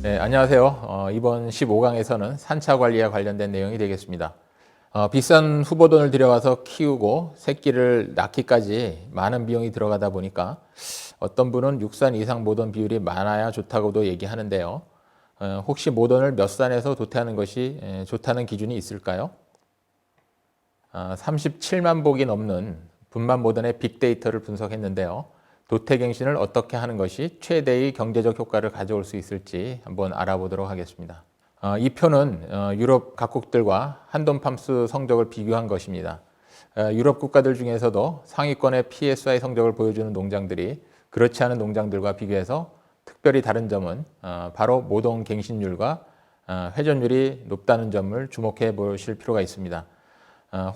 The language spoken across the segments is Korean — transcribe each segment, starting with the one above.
네, 안녕하세요. 이번 15강에서는 산차 관리와 관련된 내용이 되겠습니다. 비싼 후보돈을 들여와서 키우고 새끼를 낳기까지 많은 비용이 들어가다 보니까 어떤 분은 6산 이상 모돈 비율이 많아야 좋다고도 얘기하는데요. 혹시 모돈을 몇 산에서 도태하는 것이 좋다는 기준이 있을까요? 37만 복이 넘는 분만 모돈의 빅데이터를 분석했는데요. 도태갱신을 어떻게 하는 것이 최대의 경제적 효과를 가져올 수 있을지 한번 알아보도록 하겠습니다. 이 표는 유럽 각국들과 한돈팜스 성적을 비교한 것입니다. 유럽 국가들 중에서도 상위권의 PSI 성적을 보여주는 농장들이 그렇지 않은 농장들과 비교해서 특별히 다른 점은 바로 모돈 갱신율과 회전율이 높다는 점을 주목해 보실 필요가 있습니다.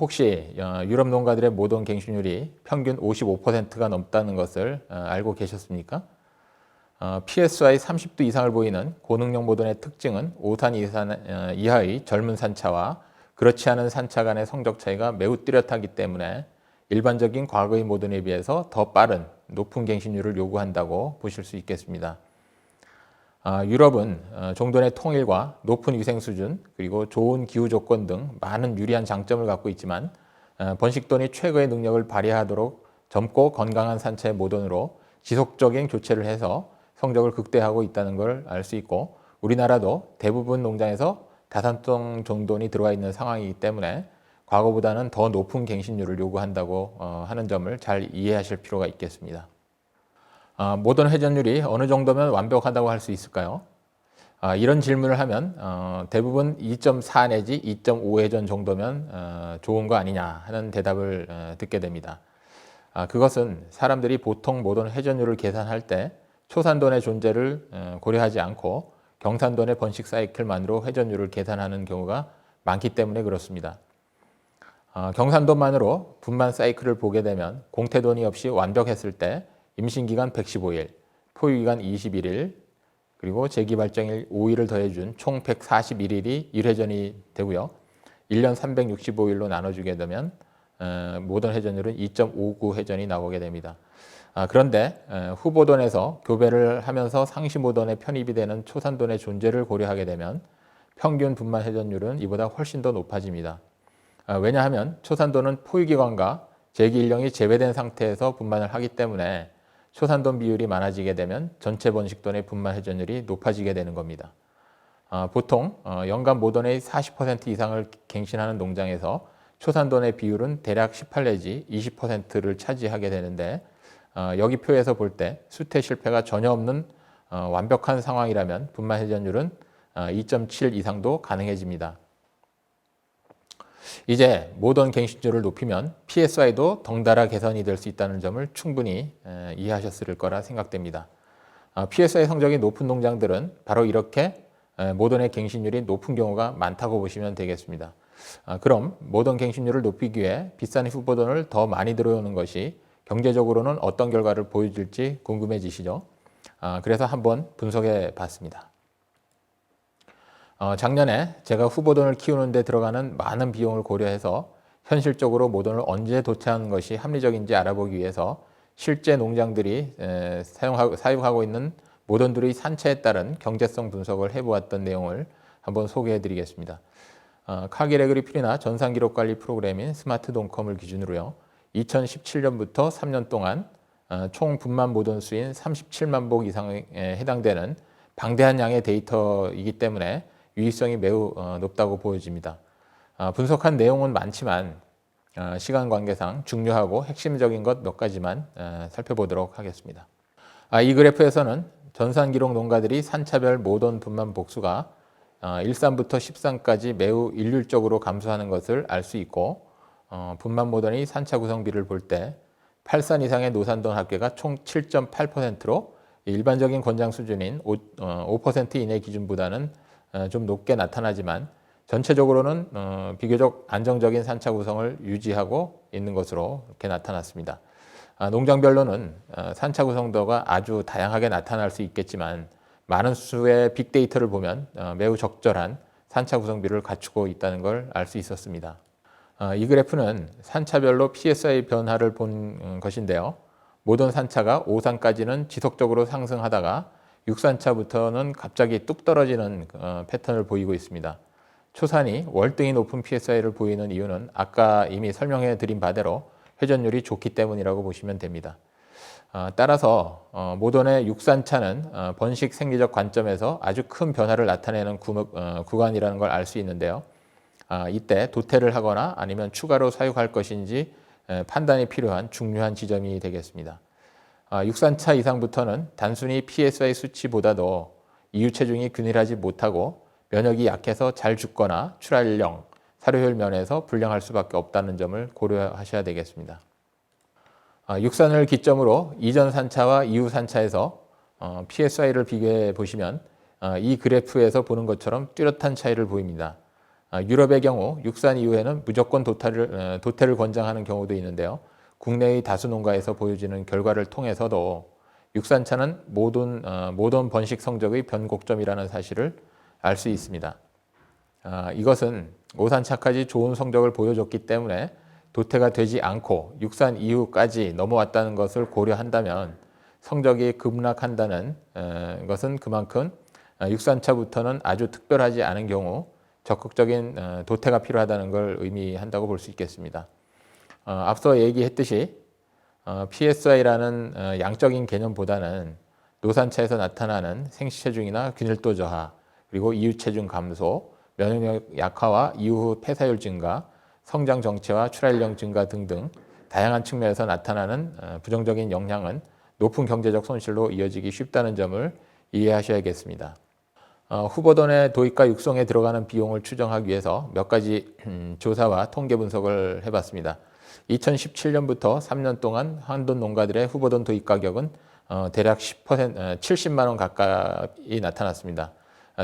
혹시 유럽 농가들의 모돈 갱신율이 평균 55%가 넘다는 것을 알고 계셨습니까? PSI 30도 이상을 보이는 고능력 모돈의 특징은 5산 이하의 젊은 산차와 그렇지 않은 산차 간의 성적 차이가 매우 뚜렷하기 때문에 일반적인 과거의 모돈에 비해서 더 빠른 높은 갱신율을 요구한다고 보실 수 있겠습니다. 유럽은 종돈의 통일과 높은 위생 수준 그리고 좋은 기후 조건 등 많은 유리한 장점을 갖고 있지만 번식돈이 최고의 능력을 발휘하도록 젊고 건강한 산차의 모돈으로 지속적인 교체를 해서 성적을 극대화하고 있다는 걸 알 수 있고 우리나라도 대부분 농장에서 다산성 종돈이 들어와 있는 상황이기 때문에 과거보다는 더 높은 갱신율을 요구한다고 하는 점을 잘 이해하실 필요가 있겠습니다. 모돈 회전율이 어느 정도면 완벽하다고 할 수 있을까요? 이런 질문을 하면 대부분 2.4 내지 2.5 회전 정도면 좋은 거 아니냐 하는 대답을 듣게 됩니다. 그것은 사람들이 보통 모돈 회전율을 계산할 때 초산돈의 존재를 고려하지 않고 경산돈의 번식 사이클만으로 회전율을 계산하는 경우가 많기 때문에 그렇습니다. 경산돈만으로 분만 사이클을 보게 되면 공태돈이 없이 완벽했을 때 임신기간 115일, 포유기간 21일, 그리고 재기발정일 5일을 더해준 총 141일이 1회전이 되고요. 1년 365일로 나눠주게 되면 모돈 회전율은 2.59 회전이 나오게 됩니다. 그런데 후보돈에서 교배를 하면서 상시 모돈에 편입이 되는 초산돈의 존재를 고려하게 되면 평균 분만 회전율은 이보다 훨씬 더 높아집니다. 왜냐하면 초산돈은 포유기간과 재기일령이 제외된 상태에서 분만을 하기 때문에 초산돈 비율이 많아지게 되면 전체 번식돈의 분만 회전율이 높아지게 되는 겁니다. 보통 연간 모돈의 40% 이상을 갱신하는 농장에서 초산돈의 비율은 대략 18 내지 20%를 차지하게 되는데 여기 표에서 볼 때 수태 실패가 전혀 없는 완벽한 상황이라면 분만 회전율은 2.7 이상도 가능해집니다. 이제 모돈 갱신율을 높이면 PSI도 덩달아 개선이 될 수 있다는 점을 충분히 이해하셨을 거라 생각됩니다. PSI 성적이 높은 농장들은 바로 이렇게 모돈의 갱신율이 높은 경우가 많다고 보시면 되겠습니다. 그럼 모돈 갱신율을 높이기 위해 비싼 후보돈을 더 많이 들어오는 것이 경제적으로는 어떤 결과를 보여줄지 궁금해지시죠? 그래서 한번 분석해 봤습니다. 작년에 제가 후보돈을 키우는 데 들어가는 많은 비용을 고려해서 현실적으로 모돈을 언제 도태하는 것이 합리적인지 알아보기 위해서 실제 농장들이 사용하고 있는 모돈들의 산차에 따른 경제성 분석을 해보았던 내용을 한번 소개해 드리겠습니다. 카기레그리필이나 전산기록관리 프로그램인 스마트돈컴을 기준으로요. 2017년부터 3년 동안 총 분만 모돈 수인 37만 복 이상에 해당되는 방대한 양의 데이터이기 때문에 유의성이 매우 높다고 보여집니다. 분석한 내용은 많지만 시간 관계상 중요하고 핵심적인 것 몇 가지만 살펴보도록 하겠습니다. 이 그래프에서는 전산기록 농가들이 산차별 모돈 분만 복수가 1산부터 10산까지 매우 일률적으로 감소하는 것을 알 수 있고 분만 모돈의 산차 구성비를 볼 때 8산 이상의 노산돈 합계가 총 7.8%로 일반적인 권장 수준인 5% 이내 기준보다는 좀 높게 나타나지만 전체적으로는 비교적 안정적인 산차 구성을 유지하고 있는 것으로 이렇게 나타났습니다. 농장별로는 산차 구성도가 아주 다양하게 나타날 수 있겠지만 많은 수의 빅데이터를 보면 매우 적절한 산차 구성비를 갖추고 있다는 걸 알 수 있었습니다. 이 그래프는 산차별로 PSI 변화를 본 것인데요. 모든 산차가 5산까지는 지속적으로 상승하다가 육산차부터는 갑자기 뚝 떨어지는 패턴을 보이고 있습니다. 초산이 월등히 높은 PSI를 보이는 이유는 아까 이미 설명해 드린 바대로 회전율이 좋기 때문이라고 보시면 됩니다. 따라서 모던의 육산차는 번식 생리적 관점에서 아주 큰 변화를 나타내는 구간이라는 걸 알 수 있는데요. 이때 도태를 하거나 아니면 추가로 사육할 것인지 판단이 필요한 중요한 지점이 되겠습니다. 육산차 이상부터는 단순히 PSI 수치보다도 이유 체중이 균일하지 못하고 면역이 약해서 잘 죽거나 출하령, 사료효율 면에서 불량할 수밖에 없다는 점을 고려하셔야 되겠습니다. 육산을 기점으로 이전 산차와 이후 산차에서 PSI를 비교해 보시면 이 그래프에서 보는 것처럼 뚜렷한 차이를 보입니다. 유럽의 경우 육산 이후에는 무조건 도태를 권장하는 경우도 있는데요. 국내의 다수 농가에서 보여지는 결과를 통해서도 육산차는 모든 번식 성적의 변곡점이라는 사실을 알 수 있습니다. 이것은 오산차까지 좋은 성적을 보여줬기 때문에 도태가 되지 않고 육산 이후까지 넘어왔다는 것을 고려한다면 성적이 급락한다는 것은 그만큼 육산차부터는 아주 특별하지 않은 경우 적극적인 도태가 필요하다는 걸 의미한다고 볼 수 있겠습니다. 앞서 얘기했듯이 PSI라는 양적인 개념보다는 노산차에서 나타나는 생시체중이나 균일도 저하, 그리고 이유체중 감소, 면역력 약화와 이후 폐사율 증가, 성장 정체와 출하연령 증가 등등 다양한 측면에서 나타나는 부정적인 영향은 높은 경제적 손실로 이어지기 쉽다는 점을 이해하셔야겠습니다. 후보던의 도입과 육성에 들어가는 비용을 추정하기 위해서 몇 가지 조사와 통계 분석을 해봤습니다. 2017년부터 3년 동안 한돈 농가들의 후보던 도입 가격은 대략 70만 원 가까이 나타났습니다.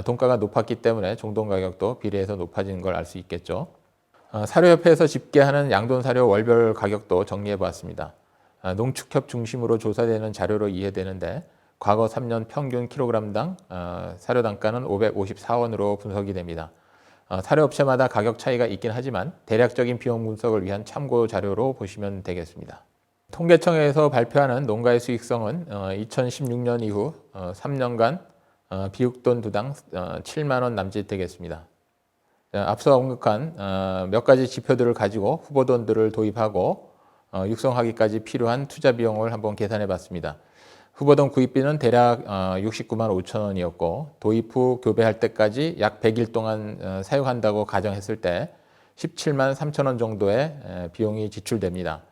돈가가 높았기 때문에 종돈 가격도 비례해서 높아진 걸 알 수 있겠죠. 사료협회에서 집계하는 양돈 사료 월별 가격도 정리해 보았습니다. 농축협 중심으로 조사되는 자료로 이해되는데 과거 3년 평균 킬로그램당 사료 단가는 554원으로 분석이 됩니다. 사료업체마다 가격 차이가 있긴 하지만 대략적인 비용 분석을 위한 참고 자료로 보시면 되겠습니다. 통계청에서 발표하는 농가의 수익성은 2016년 이후 3년간 비육돈 두당 7만 원 남짓 되겠습니다. 앞서 언급한 몇 가지 지표들을 가지고 후보돈들을 도입하고 육성하기까지 필요한 투자 비용을 한번 계산해 봤습니다. 후보돈 구입비는 대략 69만 5천 원이었고 도입 후 교배할 때까지 약 100일 동안 사용한다고 가정했을 때 17만 3천 원 정도의 비용이 지출됩니다.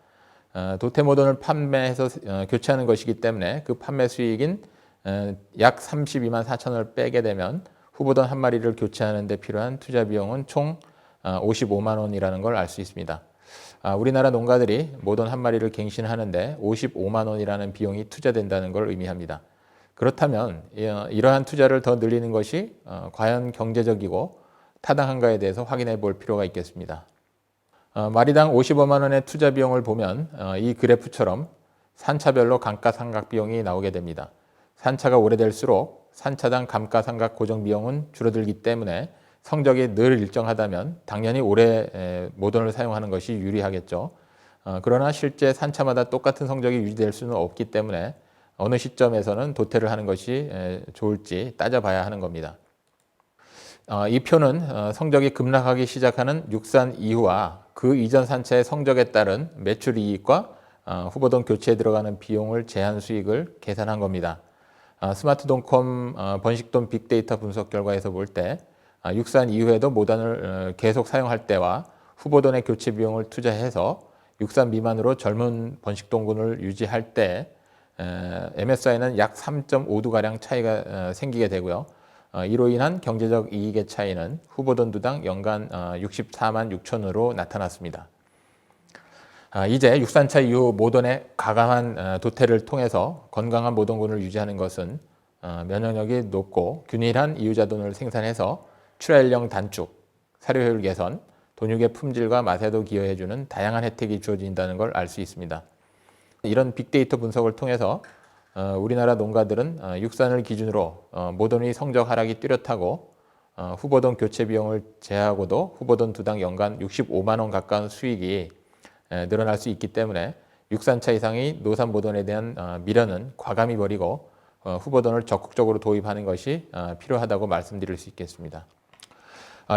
도태모돈을 판매해서 교체하는 것이기 때문에 그 판매 수익인 약 32만 4천 원을 빼게 되면 후보돈 한 마리를 교체하는 데 필요한 투자 비용은 총 55만 원이라는 걸 알 수 있습니다. 우리나라 농가들이 모돈 한 마리를 갱신하는데 55만 원이라는 비용이 투자된다는 걸 의미합니다. 그렇다면 이러한 투자를 더 늘리는 것이 과연 경제적이고 타당한가에 대해서 확인해 볼 필요가 있겠습니다. 마리당 55만 원의 투자 비용을 보면 이 그래프처럼 산차별로 감가상각 비용이 나오게 됩니다. 산차가 오래될수록 산차당 감가상각 고정 비용은 줄어들기 때문에 성적이 늘 일정하다면 당연히 오래 모던을 사용하는 것이 유리하겠죠. 그러나 실제 산차마다 똑같은 성적이 유지될 수는 없기 때문에 어느 시점에서는 도태를 하는 것이 좋을지 따져봐야 하는 겁니다. 이 표는 성적이 급락하기 시작하는 육산 이후와 그 이전 산차의 성적에 따른 매출 이익과 후보돈 교체에 들어가는 비용을 제한 수익을 계산한 겁니다. 스마트돈컴 번식돈 빅데이터 분석 결과에서 볼 때 육산 이후에도 모던을 계속 사용할 때와 후보돈의 교체 비용을 투자해서 육산 미만으로 젊은 번식동군을 유지할 때 MSI는 약 3.5도가량 차이가 생기게 되고요. 이로 인한 경제적 이익의 차이는 후보돈 두당 연간 64만 6천으로 나타났습니다. 이제 육산차 이후 모던의 과감한 도태를 통해서 건강한 모던군을 유지하는 것은 면역력이 높고 균일한 이유자돈을 생산해서 출하연령 단축, 사료효율 개선, 돈육의 품질과 맛에도 기여해주는 다양한 혜택이 주어진다는 걸 알 수 있습니다. 이런 빅데이터 분석을 통해서 우리나라 농가들은 육산을 기준으로 모던의 성적 하락이 뚜렷하고 후보돈 교체 비용을 제하고도 후보돈 두당 연간 65만 원 가까운 수익이 늘어날 수 있기 때문에 육산차 이상의 노산 모던에 대한 미련은 과감히 버리고 후보돈을 적극적으로 도입하는 것이 필요하다고 말씀드릴 수 있겠습니다.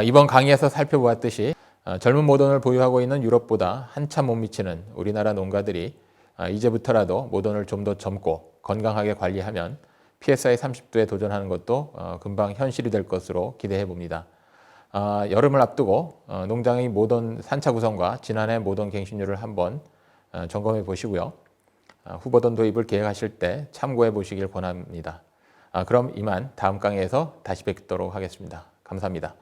이번 강의에서 살펴보았듯이 젊은 모돈을 보유하고 있는 유럽보다 한참 못 미치는 우리나라 농가들이 이제부터라도 모돈을 좀 더 젊고 건강하게 관리하면 PSI 30도에 도전하는 것도 금방 현실이 될 것으로 기대해 봅니다. 여름을 앞두고 농장의 모돈 산차 구성과 지난해 모돈 갱신률을 한번 점검해 보시고요. 후보돈 도입을 계획하실 때 참고해 보시길 권합니다. 그럼 이만 다음 강의에서 다시 뵙도록 하겠습니다. 감사합니다.